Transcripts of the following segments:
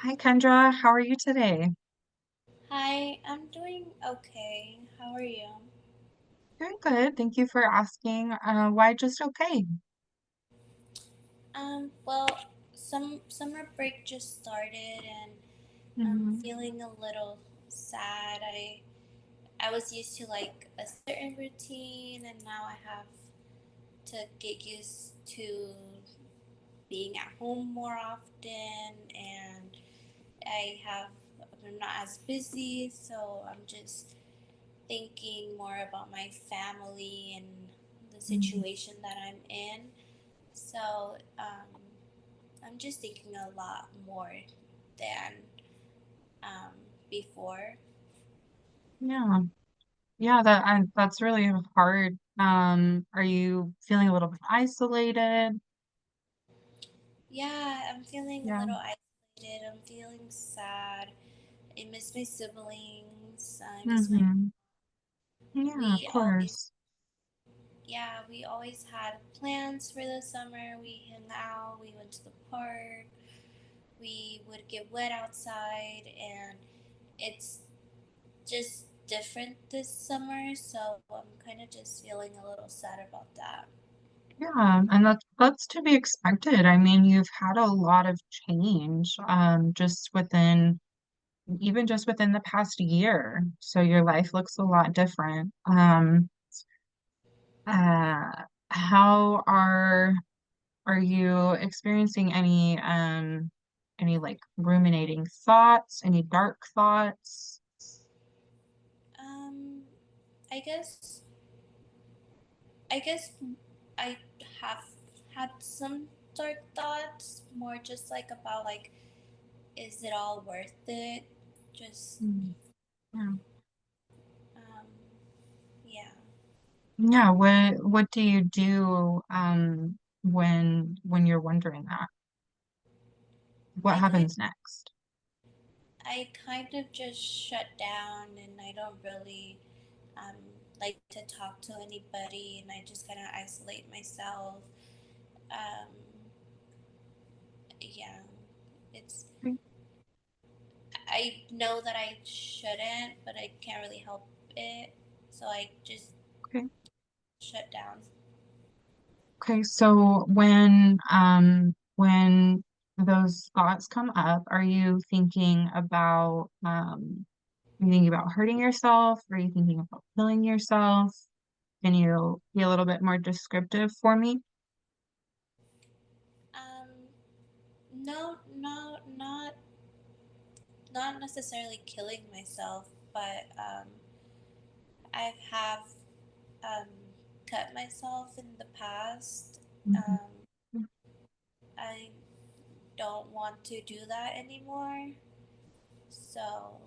Hi Kendra, how are you today? Hi, I'm doing okay. How are you? Doing good. Thank you for asking. Why just okay? Well, some summer break just started and I'm Hmm. feeling a little sad. I was used to like a certain routine and now I have to get used to being at home more often and I'm not as busy, so I'm just thinking more about my family and the situation that I'm in. So I'm just thinking a lot more than um, before. Yeah, yeah, that's really hard. Are you feeling a little bit isolated? Yeah, I'm feeling a Yeah. little isolated. I'm feeling sad. I miss my siblings. I miss my. Hmm. Yeah, of We always, course. yeah, we always had plans for the summer. We hung out. We went to the park. We would get wet outside, and it's just different this summer. So I'm kind of just feeling a little sad about that. Yeah, and that's to be expected. I mean, you've had a lot of change, just within even just within the past year. So your life looks a lot different. Uh, how are you experiencing any like ruminating thoughts, any dark thoughts? Um, I guess I guess I have had some dark thoughts, more just like about like, is it all worth it? Just Mm. Yeah. um, yeah. Yeah, what do you do when you're wondering that? What I kind happens next? I kind of just shut down, and I don't really um, like to talk to anybody, and I just kind of isolate myself. Um, yeah, it's Okay. I know that I shouldn't, but I can't really help it. So I just Okay. shut down. Okay, so when those thoughts come up, are you thinking about are you thinking about hurting yourself? Are you thinking about killing yourself? Can you be a little bit more descriptive for me? Um, no, no, not necessarily killing myself, but I have um, cut myself in the past. Mhm. Um, I don't want to do that anymore. So,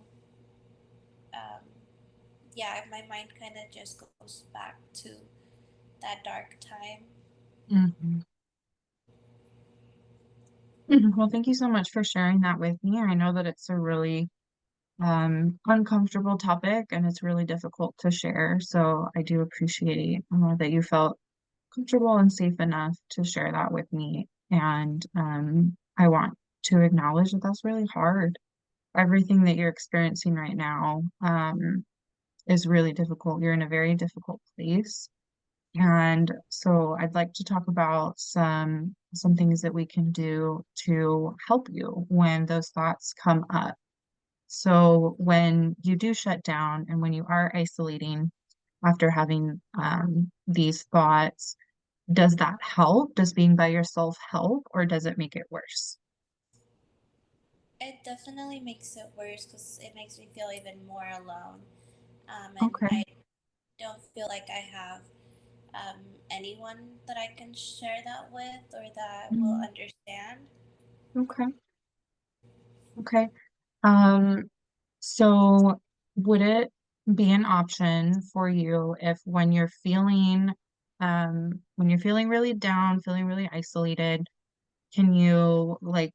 um, yeah, my mind kind of just goes back to that dark time. Mhm. Mhm. Well, thank you so much for sharing that with me. I know that it's a really uncomfortable topic and it's really difficult to share. So I do appreciate that you felt comfortable and safe enough to share that with me. And I want to acknowledge that that's really hard. Everything that you're experiencing right now is really difficult. You're in a very difficult place. And so I'd like to talk about some things that we can do to help you when those thoughts come up. So when you do shut down and when you are isolating after having these thoughts, does that help? Does being by yourself help, or does it make it worse? It definitely makes it worse because it makes me feel even more alone. And Okay. I don't feel like I have um, anyone that I can share that with or that will Mm. understand. Okay. Okay. Um, so would it be an option for you if when you're feeling really down, feeling really isolated, can you like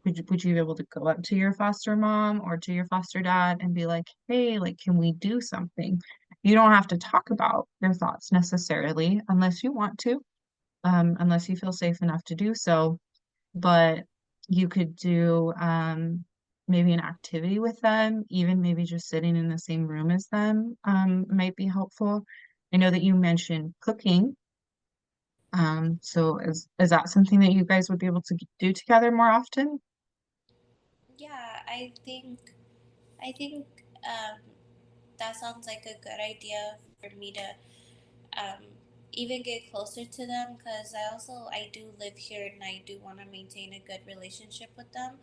would you be able to go up to your foster mom or to your foster dad and be like, hey, like, can we do something? You don't have to talk about your thoughts necessarily unless you want to, unless you feel safe enough to do so. But you could do maybe an activity with them, even maybe just sitting in the same room as them might be helpful. I know that you mentioned cooking. So is that something that you guys would be able to do together more often? Yeah, I think that sounds like a good idea for me to um, even get closer to them because I do live here and I do want to maintain a good relationship with them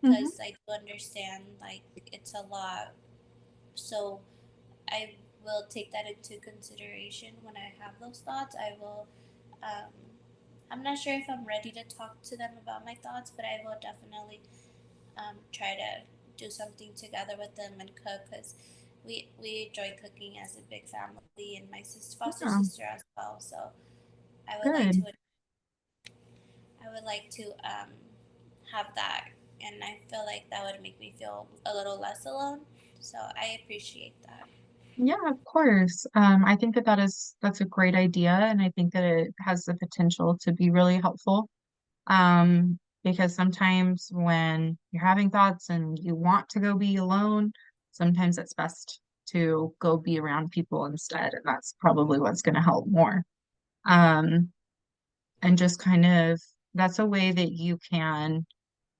Hmm. because I do understand like it's a lot. So I will take that into consideration when I have those thoughts. I will. Um, I'm not sure if I'm ready to talk to them about my thoughts, but I will definitely try to do something together with them and cook because we enjoy cooking as a big family and my foster Yeah, sister as well. So I would like good. to I would like to have that, and I feel like that would make me feel a little less alone. So I appreciate that. Yeah, of course. I think that that's a great idea, and I think that it has the potential to be really helpful. Because sometimes when you're having thoughts and you want to go be alone, sometimes it's best to go be around people instead, and that's probably what's going to help more. Um, and just kind of that's a way that you can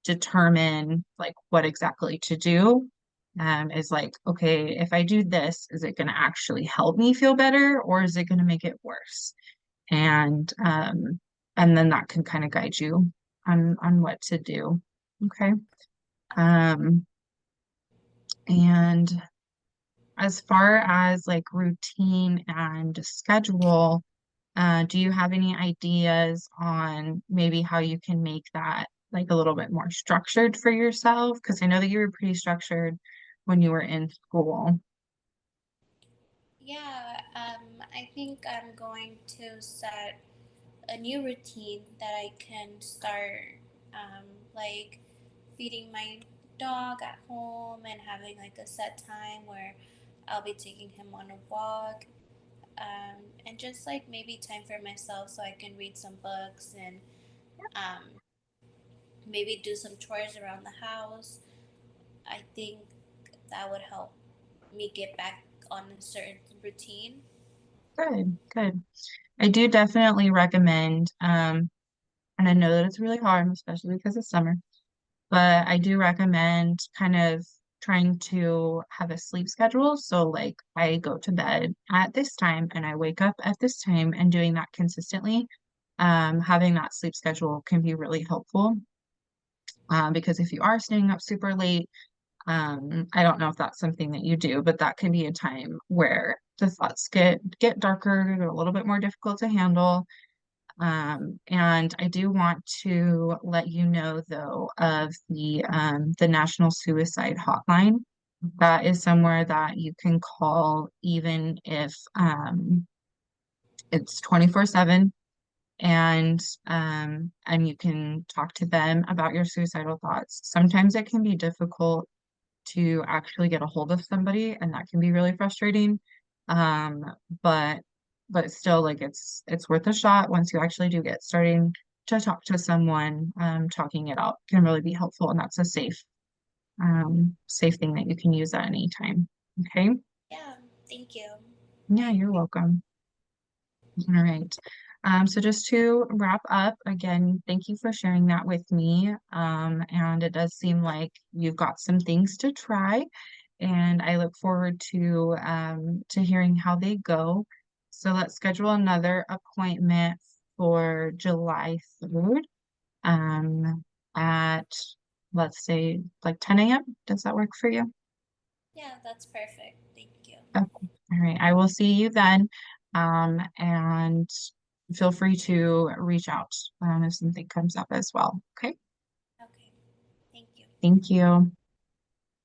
determine like what exactly to do. Is like, okay, if I do this, is it going to actually help me feel better or is it going to make it worse? And then that can kind of guide you on what to do. Okay. Okay. Um, and as far as like routine and schedule, do you have any ideas on maybe how you can make that like a little bit more structured for yourself? Because I know that you were pretty structured when you were in school. Yeah, I think I'm going to set a new routine that I can start, like feeding my dog at home and having like a set time where I'll be taking him on a walk, and just like maybe time for myself so I can read some books and um, maybe do some chores around the house. I think that would help me get back on a certain routine. Good, good. I do definitely recommend, and I know that it's really hard, especially because it's summer, but I do recommend kind of trying to have a sleep schedule. So, like, I go to bed at this time and I wake up at this time, and doing that consistently, having that sleep schedule can be really helpful. Because if you are staying up super late, I don't know if that's something that you do, but that can be a time where the thoughts get darker, they're a little bit more difficult to handle. And I do want to let you know, though, of the National Suicide Hotline. That is somewhere that you can call even if it's 24/7, and you can talk to them about your suicidal thoughts. Sometimes it can be difficult to actually get a hold of somebody, and that can be really frustrating. Um, but but still, like it's worth a shot once you actually do get starting to talk to someone. Talking it out can really be helpful, and that's a safe thing that you can use at any time. Okay. Yeah, thank you. Yeah, I you're appreciate. welcome. All right. So just to wrap up, again, thank you for sharing that with me. And it does seem like you've got some things to try, and I look forward to hearing how they go. So let's schedule another appointment for July 3rd, at let's say like 10 a.m. Does that work for you? Yeah, that's perfect. Thank you. Okay. All right. I will see you then. And feel free to reach out if something comes up as well. Okay. Okay, thank you. Thank you.